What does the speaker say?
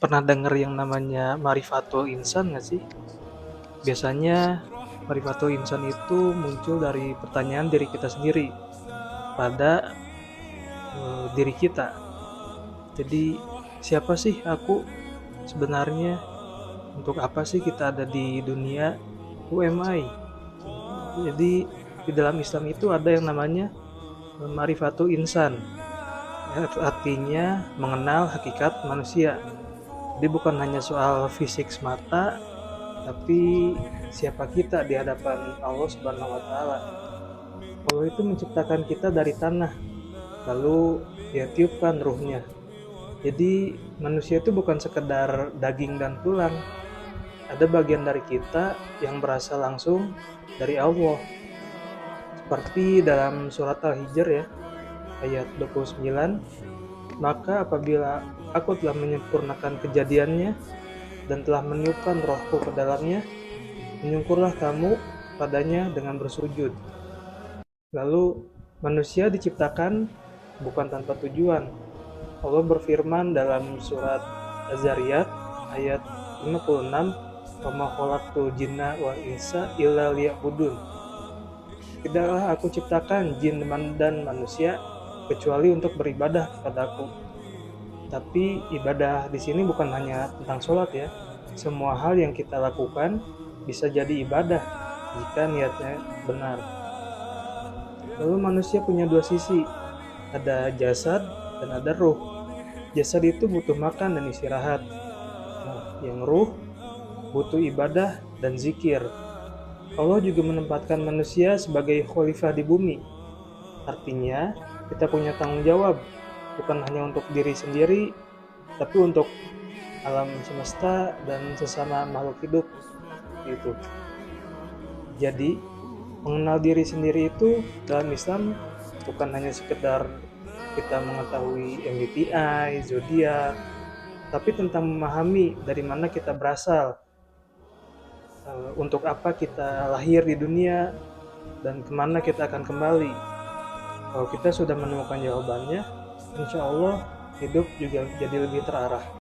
Pernah denger yang namanya Marifatul Insan nggak sih? Biasanya Marifatul Insan itu muncul dari pertanyaan diri kita sendiri pada diri kita. Jadi siapa sih aku sebenarnya? Untuk apa sih kita ada di dunia? Who am I? Jadi di dalam Islam itu ada yang namanya Marifatul Insan. Artinya mengenal hakikat manusia. Jadi bukan hanya soal fisik semata, tapi siapa kita di hadapan Allah Subhanahu wa taala. Allah itu menciptakan kita dari tanah, lalu dia tiupkan ruhnya. Jadi manusia itu bukan sekedar daging dan tulang, ada bagian dari kita yang berasal langsung dari Allah. Seperti dalam surat Al-Hijr ya, ayat 29, maka apabila aku telah menyempurnakan kejadiannya dan telah meniupkan rohku ke dalamnya, menyungkurlah kamu padanya dengan bersujud. Lalu manusia diciptakan bukan tanpa tujuan. Allah berfirman dalam surat Az-Zariyat ayat 56, "Wa khalaqtul jinna wal insa illa liya'budun." Tidaklah aku ciptakan jin dan manusia kecuali untuk beribadah kepadaku. Tapi ibadah di sini bukan hanya tentang sholat ya. Semua hal yang kita lakukan bisa jadi ibadah jika niatnya benar. Lalu manusia punya dua sisi, ada jasad dan ada ruh. Jasad itu butuh makan dan istirahat. Nah, yang ruh butuh ibadah dan zikir. Allah juga menempatkan manusia sebagai khalifah di bumi. Artinya, kita punya tanggung jawab, bukan hanya untuk diri sendiri, tapi untuk alam semesta dan sesama makhluk hidup. Gitu. Jadi, mengenal diri sendiri itu dalam Islam bukan hanya sekedar kita mengetahui MBTI, zodiak, tapi tentang memahami dari mana kita berasal, untuk apa kita lahir di dunia, dan kemana kita akan kembali. Kalau kita sudah menemukan jawabannya, insya Allah hidup juga jadi lebih terarah.